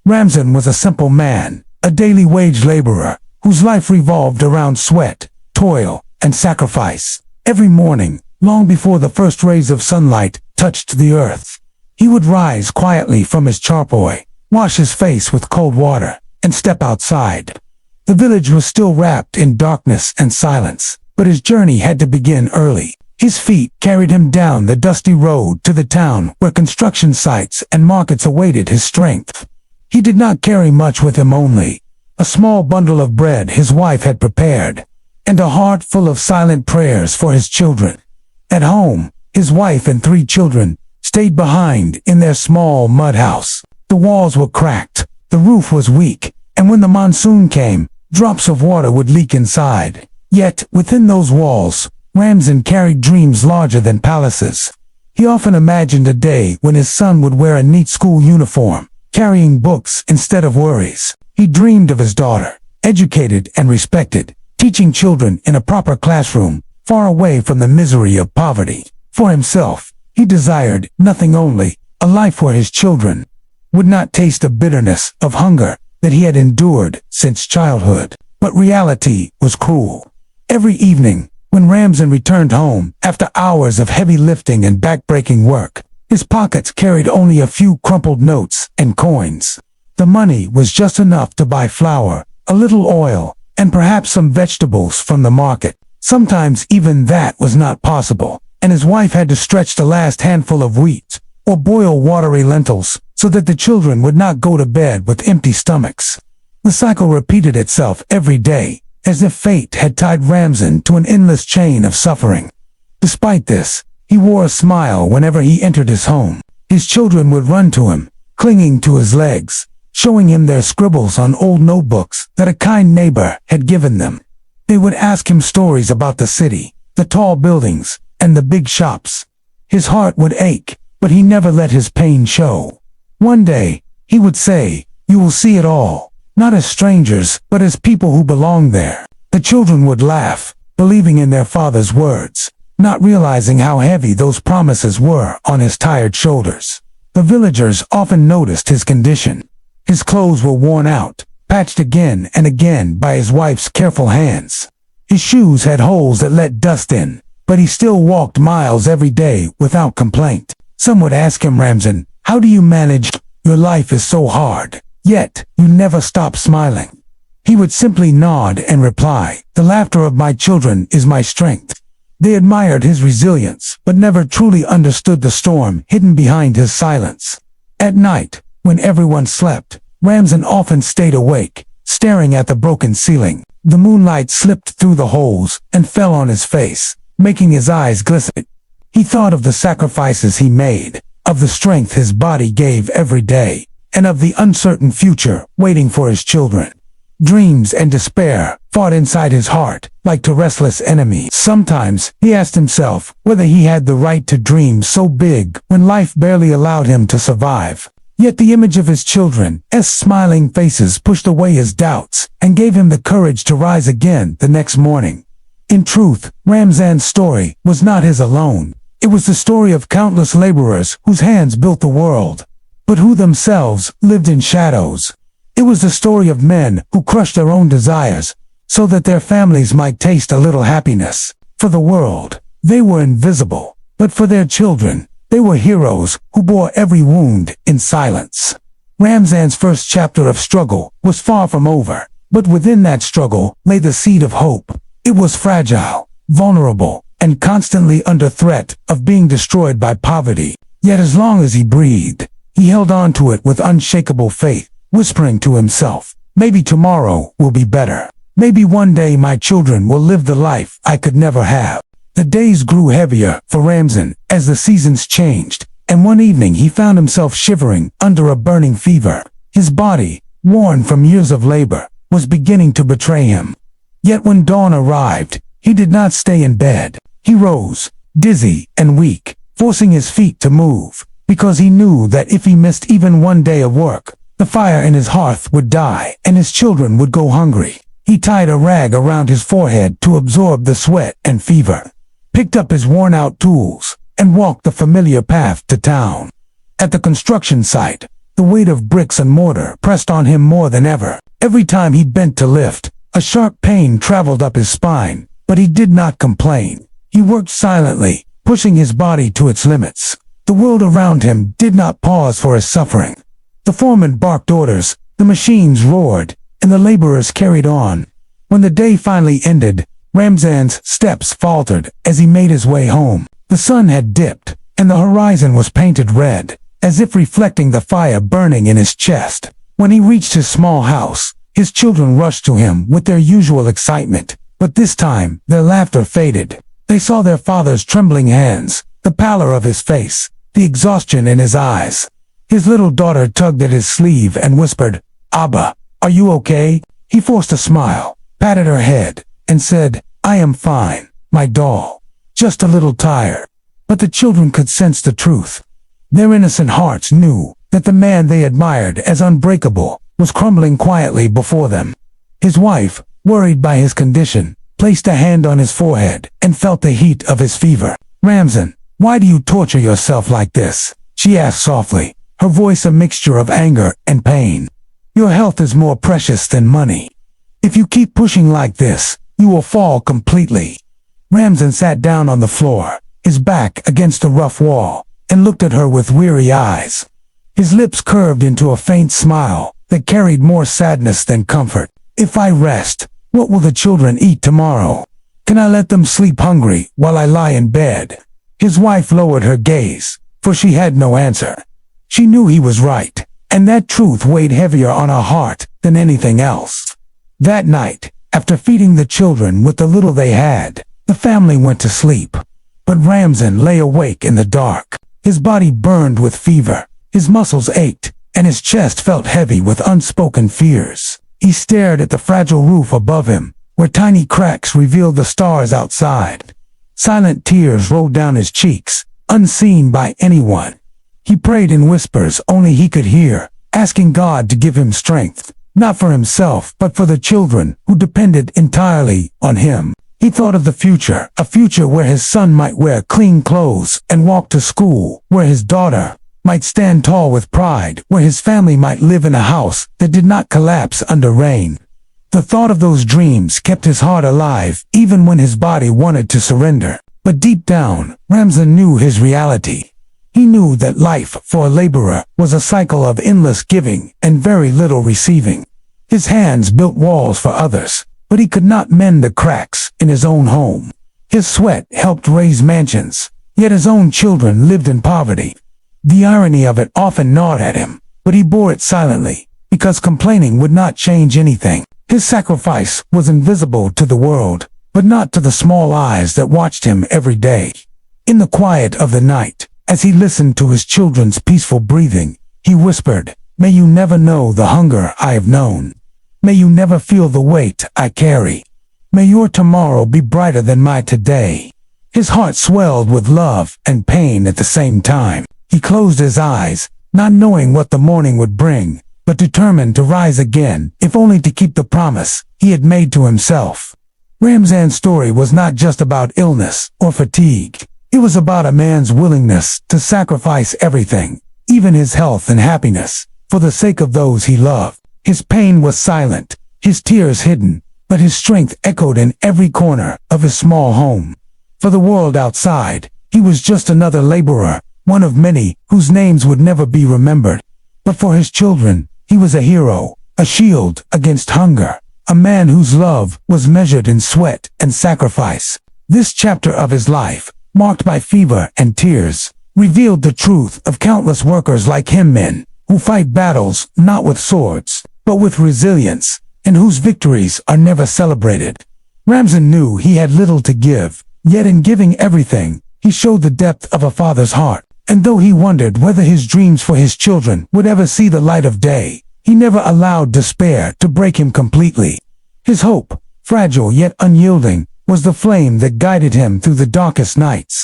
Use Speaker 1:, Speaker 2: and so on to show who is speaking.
Speaker 1: Ramzan was a simple man, a daily wage laborer, whose life revolved around sweat, toil, and sacrifice. Every morning, long before the first rays of sunlight touched the earth, he would rise quietly from his charpoy, wash his face with cold water, and step outside. The village was still wrapped in darkness and silence, but his journey had to begin early. His feet carried him down the dusty road to the town where construction sites and markets awaited his strength. He did not carry much with him, only a small bundle of bread his wife had prepared, and a heart full of silent prayers for his children. At home, his wife and 3 children stayed behind in their small mud house. The walls were cracked, the roof was weak, and when the monsoon came, drops of water would leak inside. Yet, within those walls, Ramzan carried dreams larger than palaces. He often imagined a day when his son would wear a neat school uniform, carrying books instead of worries. He dreamed of his daughter, educated and respected, teaching children in a proper classroom, far away from the misery of poverty. For himself, he desired nothing, only a life where his children would not taste the bitterness of hunger that he had endured since childhood. But reality was cruel. Every evening, when Ramzan returned home after hours of heavy lifting and backbreaking work, his pockets carried only a few crumpled notes and coins. The money was just enough to buy flour, a little oil, and perhaps some vegetables from the market. Sometimes even that was not possible, and his wife had to stretch the last handful of wheat or boil watery lentils so that the children would not go to bed with empty stomachs. The cycle repeated itself every day, as if fate had tied Ramzan to an endless chain of suffering. Despite this, he wore a smile whenever he entered his home. His children would run to him, clinging to his legs, showing him their scribbles on old notebooks that a kind neighbor had given them. They would ask him stories about the city, the tall buildings, and the big shops. His heart would ache, but he never let his pain show. One day, he would say, "You will see it all, not as strangers, but as people who belong there." The children would laugh, believing in their father's words, not realizing how heavy those promises were on his tired shoulders. The villagers often noticed his condition. His clothes were worn out, patched again and again by his wife's careful hands. His shoes had holes that let dust in, but he still walked miles every day without complaint. Some would ask him, "Ramzan, how do you manage? Your life is so hard, yet you never stop smiling." He would simply nod and reply, "The laughter of my children is my strength." They admired his resilience, but never truly understood the storm hidden behind his silence. At night, when everyone slept, Ramzan often stayed awake, staring at the broken ceiling. The moonlight slipped through the holes and fell on his face, making his eyes glisten. He thought of the sacrifices he made, of the strength his body gave every day, and of the uncertain future waiting for his children. Dreams and despair fought inside his heart like restless enemies. Sometimes he asked himself whether he had the right to dream so big when life barely allowed him to survive. Yet the image of his children's smiling faces pushed away his doubts and gave him the courage to rise again the next morning. In truth, Ramzan's story was not his alone. It was the story of countless laborers whose hands built the world, but who themselves lived in shadows. It was the story of men who crushed their own desires so that their families might taste a little happiness. For the world, they were invisible, but for their children, they were heroes who bore every wound in silence. Ramzan's first chapter of struggle was far from over, but within that struggle lay the seed of hope. It was fragile, vulnerable, and constantly under threat of being destroyed by poverty. Yet as long as he breathed, he held on to it with unshakable faith, whispering to himself, "Maybe tomorrow will be better. Maybe one day my children will live the life I could never have." The days grew heavier for Ramzan as the seasons changed, and one evening he found himself shivering under a burning fever. His body, worn from years of labor, was beginning to betray him. Yet when dawn arrived, he did not stay in bed. He rose, dizzy and weak, forcing his feet to move, because he knew that if he missed even one day of work, the fire in his hearth would die and his children would go hungry. He tied a rag around his forehead to absorb the sweat and fever, picked up his worn-out tools, and walked the familiar path to town. At the construction site, The weight of bricks and mortar pressed on him more than ever. Every time he bent to lift, a sharp pain traveled up his spine, but he did not complain. He worked silently, pushing his body to its limits. The world around him did not pause for his suffering. The foreman barked orders, the machines roared, and the laborers carried on. When the day finally ended, Ramzan's steps faltered as he made his way home. The sun had dipped, and the horizon was painted red, as if reflecting the fire burning in his chest. When he reached his small house, his children rushed to him with their usual excitement, but this time their laughter faded. They saw their father's trembling hands, the pallor of his face, the exhaustion in his eyes. His little daughter tugged at his sleeve and whispered, "Abba, are you okay?" He forced a smile, patted her head, and said, "I am fine, my doll. Just a little tired." But the children could sense the truth. Their innocent hearts knew that the man they admired as unbreakable was crumbling quietly before them. His wife, worried by his condition, placed a hand on his forehead and felt the heat of his fever. "Ramzan, why do you torture yourself like this?" she asked softly, her voice a mixture of anger and pain. "Your health is more precious than money. If you keep pushing like this, you will fall completely." Ramzan sat down on the floor, his back against the rough wall, and looked at her with weary eyes. His lips curved into a faint smile that carried more sadness than comfort. "If I rest, what will the children eat tomorrow? Can I let them sleep hungry while I lie in bed?" His wife lowered her gaze, for she had no answer. She knew he was right, and that truth weighed heavier on her heart than anything else. That night, after feeding the children with the little they had, the family went to sleep. But Ramzan lay awake in the dark. His body burned with fever, his muscles ached, and his chest felt heavy with unspoken fears. He stared at the fragile roof above him, where tiny cracks revealed the stars outside. Silent tears rolled down his cheeks, unseen by anyone. He prayed in whispers only he could hear, asking God to give him strength, not for himself but for the children who depended entirely on him. He thought of the future, a future where his son might wear clean clothes and walk to school, where his daughter might stand tall with pride, where his family might live in a house that did not collapse under rain. The thought of those dreams kept his heart alive even when his body wanted to surrender. But deep down, Ramzan knew his reality. He knew that life for a laborer was a cycle of endless giving and very little receiving. His hands built walls for others, but he could not mend the cracks in his own home. His sweat helped raise mansions, yet his own children lived in poverty. The irony of it often gnawed at him, but he bore it silently, because complaining would not change anything. His sacrifice was invisible to the world, but not to the small eyes that watched him every day. In the quiet of the night, as he listened to his children's peaceful breathing, he whispered, "May you never know the hunger I have known. May you never feel the weight I carry. May your tomorrow be brighter than my today." His heart swelled with love and pain at the same time. He closed his eyes, not knowing what the morning would bring, but determined to rise again, if only to keep the promise he had made to himself. Ramzan's story was not just about illness or fatigue. It was about a man's willingness to sacrifice everything, even his health and happiness, for the sake of those he loved. His pain was silent, his tears hidden, but his strength echoed in every corner of his small home. For the world outside, he was just another laborer, one of many whose names would never be remembered. But for his children, he was a hero, a shield against hunger, a man whose love was measured in sweat and sacrifice. This chapter of his life, marked by fever and tears, revealed the truth of countless workers like him, men who fight battles not with swords, but with resilience, and whose victories are never celebrated. Ramzan knew he had little to give, yet in giving everything, he showed the depth of a father's heart. And though he wondered whether his dreams for his children would ever see the light of day, he never allowed despair to break him completely. His hope, fragile yet unyielding, was the flame that guided him through the darkest nights.